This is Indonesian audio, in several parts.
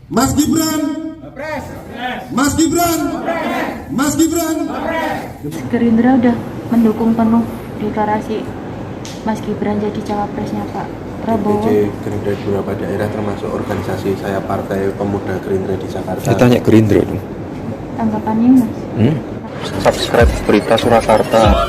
Mas Gibran, Mas Gibran, Mas Gibran. Gerindra udah mendukung penuh deklarasi Mas Gibran jadi cawapresnya Pak Prabowo. DPC Gerindra di beberapa daerah termasuk organisasi saya Partai Pemuda Gerindra di Jakarta. Saya tanya Gerindra dong. Tanggapannya Mas? Subscribe Berita Surakarta.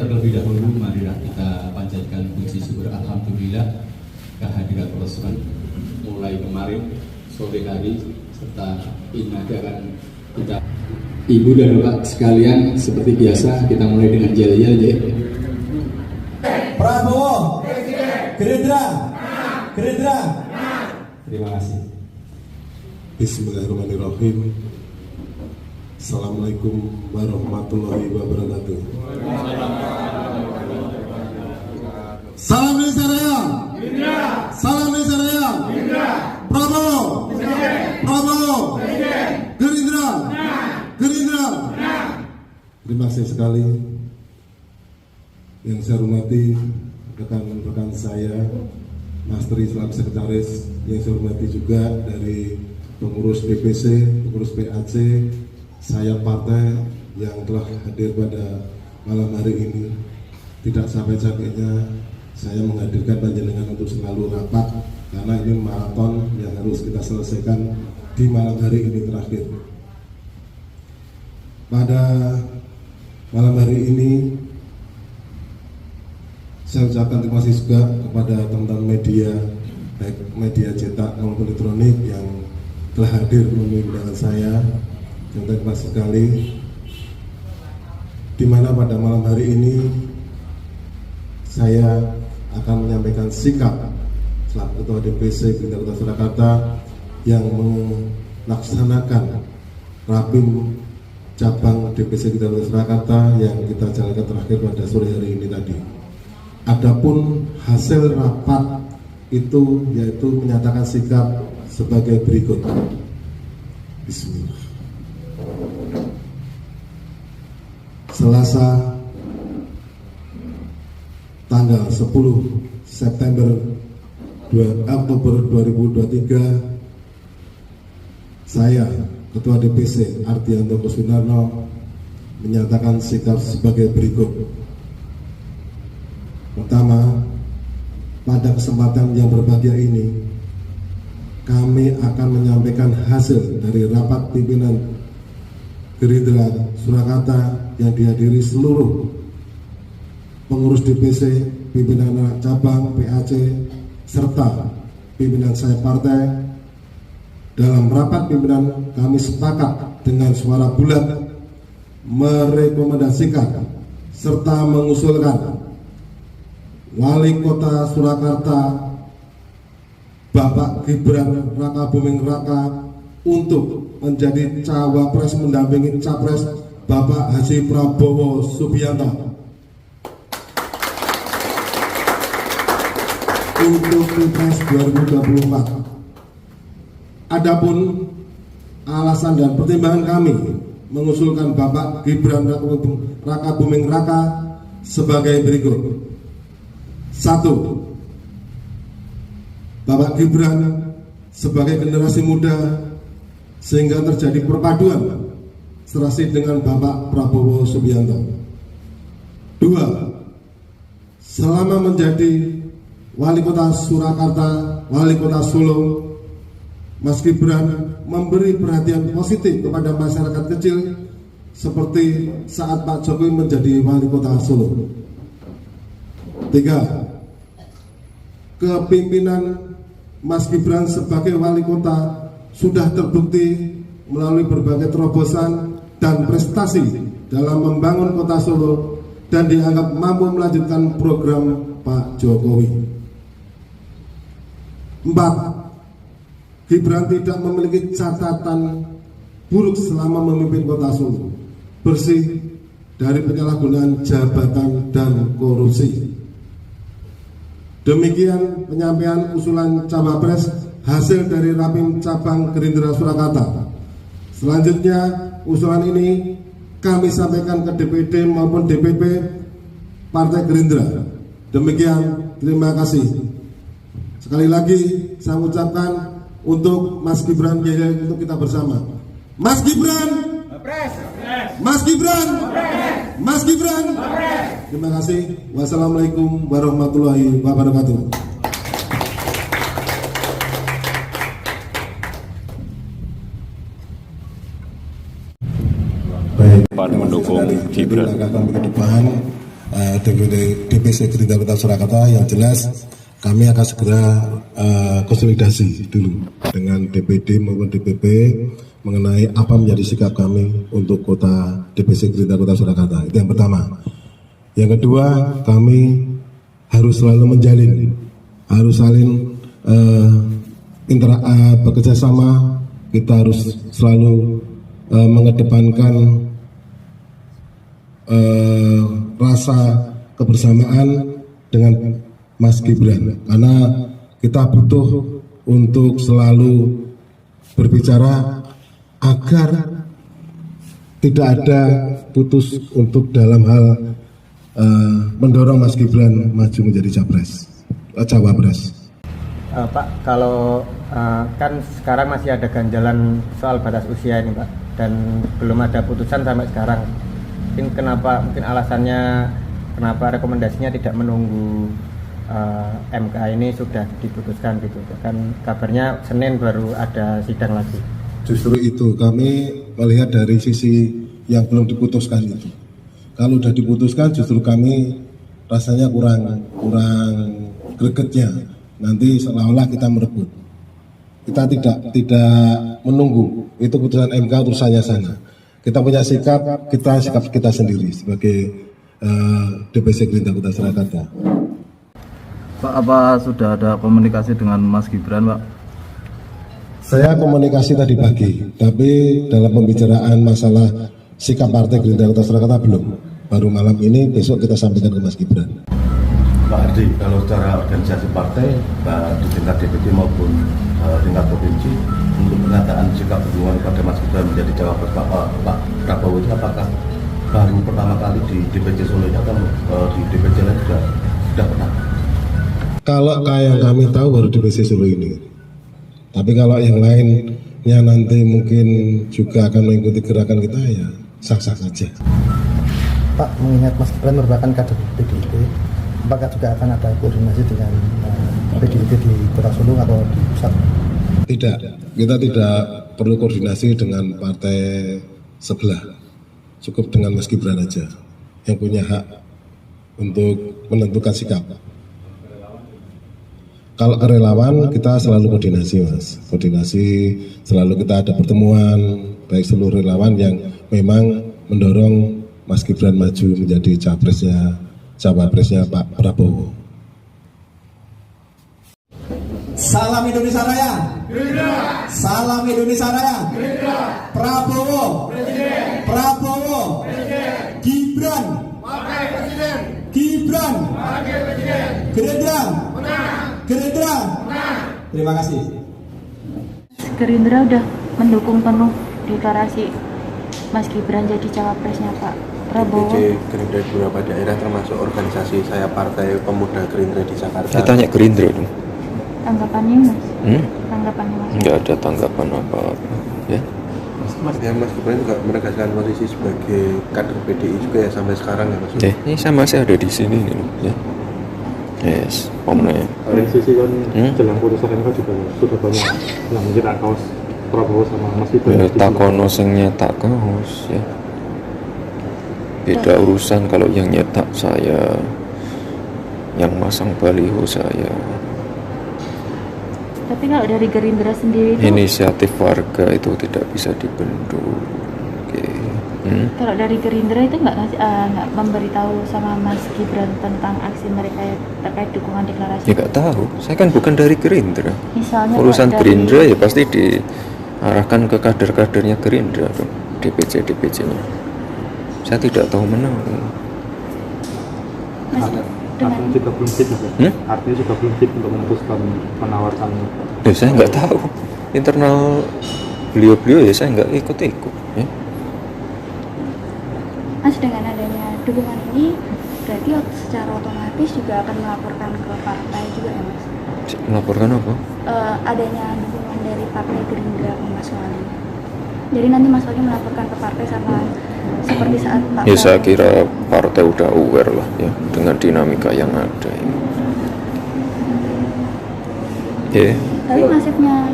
Terlebih dahulu marilah kita panjatkan puji syukur alhamdulillah kehadirat Rasul mulai kemarin sore hari serta ini akan kita Ibu dan Bapak sekalian seperti biasa kita mulai dengan jaya ya. Prabowo, Gerindra, Gerindra. Terima kasih. Bismillahirrahmanirrahim. Assalamualaikum warahmatullahi wabarakatuh. Salam Indonesia Raya. Salam Indonesia Raya. Prabowo, Prabowo, Gerindra, Gerindra. Terima kasih sekali. Yang saya hormati rekan-rekan saya, Mas Tri selaku sekretaris, yang saya hormati juga dari pengurus DPC, pengurus PAC, saya partai yang telah hadir pada malam hari ini. Tidak sampai-sampainya saya menghadirkan panjenengan untuk selalu rapat karena ini maraton yang harus kita selesaikan di malam hari ini terakhir. Pada malam hari ini saya ucapkan terima kasih juga kepada teman-teman media, baik media cetak maupun elektronik yang telah hadir memenuhi undangan saya. Yang terima kasih sekali. Di mana pada malam hari ini saya akan menyampaikan sikap selaku Ketua DPC Gerindra Kota Surakarta yang melaksanakan Rapim cabang DPC Gerindra Kota Surakarta yang kita jalankan terakhir pada sore hari ini tadi. Adapun hasil rapat itu yaitu menyatakan sikap sebagai berikut. Bismillah. Selasa tanggal 10 September Oktober 2023 saya Ketua DPC Ardianto Kuswinarno menyatakan sikap sebagai berikut. Pertama, pada kesempatan yang berbahagia ini kami akan menyampaikan hasil dari rapat pimpinan Gerindra Surakarta yang dihadiri seluruh pengurus DPC, pimpinan anak cabang, PAC, serta pimpinan saya partai. Dalam rapat pimpinan kami sepakat dengan suara bulat merekomendasikan serta mengusulkan Wali Kota Surakarta Bapak Gibran Rakabuming Raka untuk menjadi cawapres mendampingi capres Bapak Haji Prabowo Subianto untuk Pilpres 2024. Adapun alasan dan pertimbangan kami mengusulkan Bapak Gibran Rakabuming Raka sebagai berikut. 1. Bapak Gibran sebagai generasi muda sehingga terjadi perpaduan serasi dengan Bapak Prabowo Subianto. 2. Selama menjadi Wali Kota Surakarta, Wali Kota Solo, Mas Gibran memberi perhatian positif kepada masyarakat kecil seperti saat Pak Jokowi menjadi Wali Kota Solo. 3. Kepimpinan Mas Gibran sebagai Wali Kota sudah terbukti melalui berbagai terobosan dan prestasi dalam membangun Kota Solo dan dianggap mampu melanjutkan program Pak Jokowi. 4. Gibran tidak memiliki catatan buruk selama memimpin Kota Solo, bersih dari penyalahgunaan jabatan dan korupsi. Demikian penyampaian usulan cawapres hasil dari Rapim cabang Gerindra Surakarta. Selanjutnya usulan ini kami sampaikan ke DPD maupun DPP Partai Gerindra. Demikian, terima kasih. Sekali lagi saya ucapkan untuk Mas Gibran untuk kita bersama. Mas Gibran, Mas Gibran, Mas Gibran. Terima kasih. Wassalamualaikum warahmatullahi wabarakatuh. Baik, mendukung Gibran. kami ke depan DPC Gerindra Kota Surakarta yang jelas kami akan segera konsolidasi dulu dengan DPD maupun DPP mengenai apa menjadi sikap kami untuk kota DPC Gerindra Kota Surakarta. Itu yang pertama. Yang kedua, kami harus selalu menjalin, harus saling bekerja sama. Kita harus selalu mengedepankan rasa kebersamaan dengan Mas Gibran, karena kita butuh untuk selalu berbicara agar tidak ada putus untuk dalam hal mendorong Mas Gibran maju menjadi cawapres. Pak, kalau kan sekarang masih ada ganjalan soal batas usia ini, Pak, dan belum ada putusan sampai sekarang. Mungkin alasannya kenapa rekomendasinya tidak menunggu MK ini sudah diputuskan gitu. Kan kabarnya Senin baru ada sidang lagi. Justru itu kami melihat dari sisi yang belum diputuskan itu. Kalau sudah diputuskan justru kami rasanya kurang gregetnya. Nanti seolah-olah kita merebut. Kita tidak menunggu itu putusan MK urusannya sana. Kita punya sikap kita sendiri sebagai DPC Gerindra Kota Surakarta. Pak, apa sudah ada komunikasi dengan Mas Gibran, Pak? Saya komunikasi tadi pagi, tapi dalam pembicaraan masalah sikap Partai Gerindra Kota Surakarta belum. Baru malam ini, besok kita sampaikan ke Mas Gibran. Pak Ardi, kalau secara organisasi partai, di tingkat DPD maupun tingkat provinsi, untuk pernyataan sikap dukungan pada Mas Gibran menjadi cawapres Pak Prabowo itu apakah baru pertama kali di DPC Solo atau di DPC lain sudah pernah? Kalau yang kami tahu baru DPC Solo ini. Tapi kalau yang lainnya nanti mungkin juga akan mengikuti gerakan kita, ya sah-sah saja. Pak, mengingat Mas Gibran merupakan kader PDIP, apakah juga akan ada koordinasi dengan PDIP di Kota Solo atau di pusat? Tidak, kita tidak perlu koordinasi dengan partai sebelah. Cukup dengan Mas Gibran aja yang punya hak untuk menentukan sikap. Kalau ke relawan kita selalu koordinasi, Mas. Koordinasi selalu kita ada pertemuan baik seluruh relawan yang memang mendorong Mas Gibran maju menjadi cawapresnya Pak Prabowo. Salam Indonesia Raya. Salam Indonesia Raya. Prabowo. Prabowo. Gibran. Gibran. Gerindra. Gerindra. Terima kasih. Gerindra udah mendukung penuh deklarasi Mas Gibran jadi cawapresnya Pak Prabowo. DPC Gerindra di beberapa daerah termasuk organisasi saya Partai Pemuda Gerindra di Jakarta. Saya tanya Gerindra dong. Tanggapannya Mas? Tanggapannya Mas? Nggak ada tanggapan apa-apa. Ya. Mas Gibran juga menegaskan posisi sebagai kader PDI juga ya sampai sekarang ya Mas. Ini saya masih ada di sini nih, ya. Yes, omnya. Dari sisi kan jelang putusan MK juga sudah banyak yang mencetak kaos Prabowo sama Mas Gibran. Ya, takono sing nyetak kaos ya. Beda urusan kalau yang nyetak saya, yang masang baliho saya. Tapi kalau dari Gerindra sendiri itu, Inisiatif warga itu tidak bisa dibendung. Oke. Kalau dari Gerindra itu nggak memberitahu sama Mas Gibran tentang aksi mereka terkait dukungan deklarasi? Ya nggak tahu, saya kan bukan dari Gerindra. Misalnya urusan dari Gerindra ya pasti diarahkan ke kader-kadernya Gerindra dong, DPC-nya. Saya tidak tahu menang. Artinya juga belum fit, artinya juga belum fit untuk memutuskan menawarkan. Saya nggak tahu internal beliau-beliau ya, saya nggak ikut-ikut. Ya. Mas, dengan adanya dukungan ini berarti secara otomatis juga akan melaporkan ke partai juga ya Mas? Melaporkan apa? Adanya dukungan dari partai Gerindra ke Mas Wali. Jadi nanti Mas Wali melaporkan ke partai sama seperti saat Pak. Ya saya kira partai udah aware lah ya dengan dinamika yang ada ini. Ya. Tapi masifnya,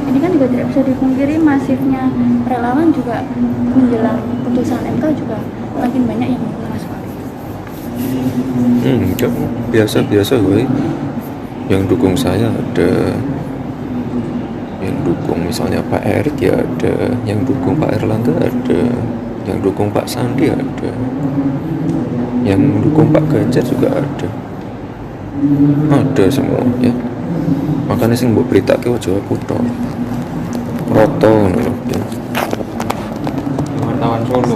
ini kan juga tidak bisa dipungkiri, masifnya relawan juga menjelang putusan MK juga makin banyak yang mendukung Mas Wali. Enggak, biasa-biasa gue. Yang dukung saya ada, yang dukung misalnya Pak Erick ya ada, yang dukung Pak Erlangga ada, yang dukung Pak Sandi ada, yang dukung Pak Ganjar juga ada semua ya. Makanya sih mbok berita ke Jawa Kuto roto ngono ya. Wartawan Solo.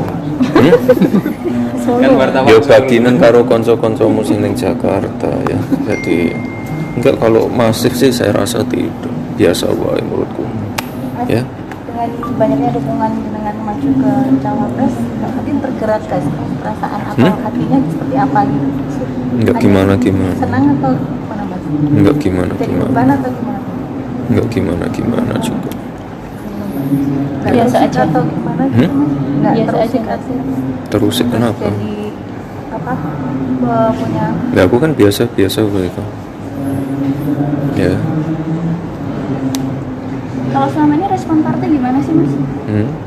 Solo. Ya baginan karo konco-koncomu sing ning Jakarta ya. Jadi enggak, kalau masif sih saya rasa tidak, biasa wae menurutku. Ya. Dengan banyaknya dukungan dengan maju ke cawapres, mungkin tergerak guys perasaan atau hatinya seperti apa gitu? Enggak gimana. Senang atau mana Mas? Enggak gimana. Atau gimana? Enggak gimana juga. Biasa aja atau gimana? Biasa aja sih. Terus kenapa? Jadi apa? Punya. Ya aku kan biasa wae kok. Ya. Kalau selama ini respon partai gimana sih Mas?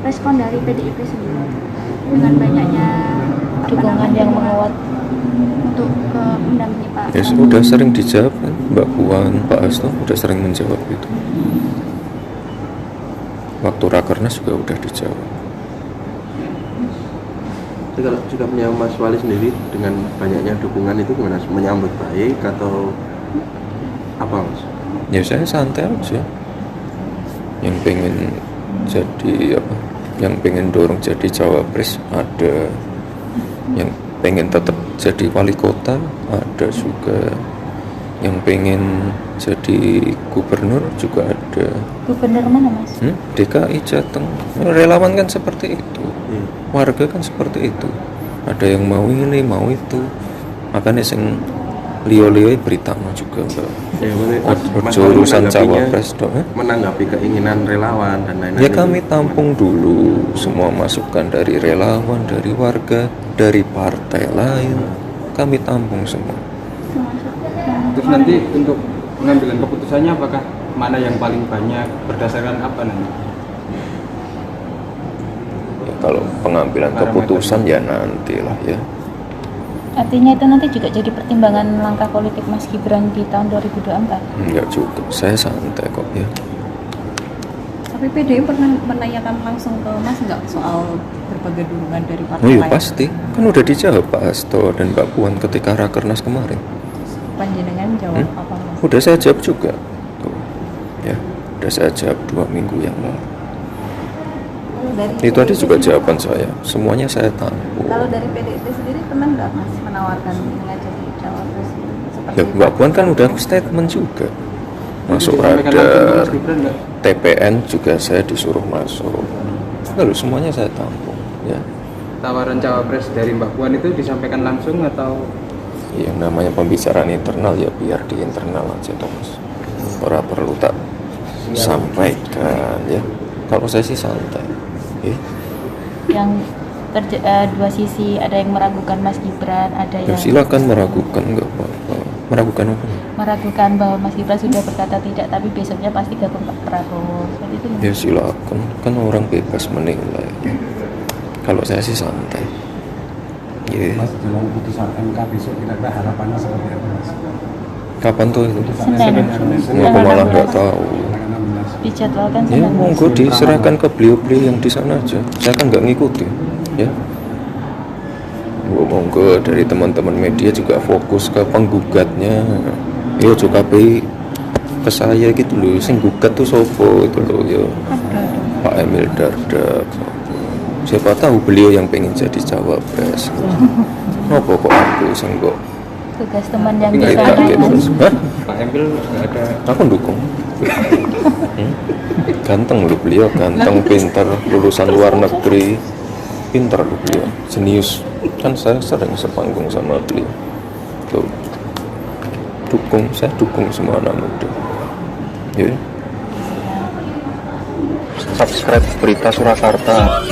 Respon dari PDIP sendiri dengan banyaknya dukungan yang menguat untuk mendampingi Pak. Ya sudah sering dijawab kan, Mbak Puan, Pak Hasto udah sering menjawab itu. Waktu Rakernas juga udah dijawab. Jadi kalau sikapnya Mas Wali sendiri dengan banyaknya dukungan itu gimana? Menyambut baik atau apa Mas? Ya saya santai aja. Yang pengen jadi apa? Yang pengen dorong jadi cawapres ada, yang pengen tetap jadi wali kota ada juga, yang pengen jadi gubernur juga ada. Gubernur mana Mas? DKI Jateng. Relawan kan seperti itu, warga kan seperti itu. Ada yang mau ini mau itu, makanya sing liyo-liyo berita juga mbak. Urusan cawapres dong. Menanggapi keinginan relawan dan lain-lain. Ya kami tampung dulu semua masukan dari relawan, dari warga, dari partai lain. Kami tampung semua. Terus nanti untuk pengambilan keputusannya apakah mana yang paling banyak berdasarkan apa nanti? Ya, kalau pengambilan keputusan ya nantilah ya. Artinya itu nanti juga jadi pertimbangan langkah politik Mas Gibran di tahun 2024? Enggak juga, saya santai kok ya. Tapi PDI pernah menanyakan langsung ke Mas nggak soal berbagai dukungan dari partai Oh iya lain? pasti, kan udah dijawab Pak Hasto dan Mbak Puan ketika Rakernas kemarin. Panjenengan jawab apa Mas? Udah saya jawab juga. Tuh. Ya, udah saya jawab 2 minggu yang lalu. Itu tadi juga jawaban saya, semuanya saya tampung. Kalau dari PDIP sendiri pernah nggak Mas menawarkan dengan jadi cawapres seperti Ya, Mbak Puan kan udah statement juga. Masuk radar, TPN juga saya disuruh masuk. Lalu semuanya saya tampung. Ya. Tawaran cawapres dari Mbak Puan itu disampaikan langsung atau? Yang namanya pembicaraan internal ya biar di internal aja toh Mas. Ora perlu tak sampaikan ya. Kalau saya sih santai. Yang dua sisi, ada yang meragukan Mas Gibran, ada Ya yang silakan meragukan, nggak apa-apa. Meragukan apa? meragukan bahwa Mas Gibran sudah berkata tidak tapi besoknya pasti gabung Pak Prabowo. Seperti itu. Ya silakan, kan orang bebas menilai. Ya. Kalau saya sih santai. Mas, dalam putusan MK besok kira-kira harapannya seperti apa Mas? Kapan tuh itu? Senin. Aku malah nggak tahu. Dijadwalkan Ya Senin. monggo diserahkan ke beliau-beliau yang di sana aja. Saya kan nggak ngikutin, ya. Monggo dari teman-teman media juga fokus ke penggugatnya. Yo juga ke saya gitu loh. Sing gugat tuh sopo itu loh yo. Pak Emil Dardak. Siapa tahu beliau yang pengen jadi cawapres. Apa kok aku sing kok Tugas teman yang di nggak sana. terus? Hah? Pak Emil nggak ada. Aku dukung. Ganteng loh beliau, ganteng, pintar, lulusan luar negeri, pintar loh beliau, jenius. Kan saya sering sepanggung sama beliau. Tuh, saya dukung semua anak muda. Ya. Subscribe Berita Surakarta.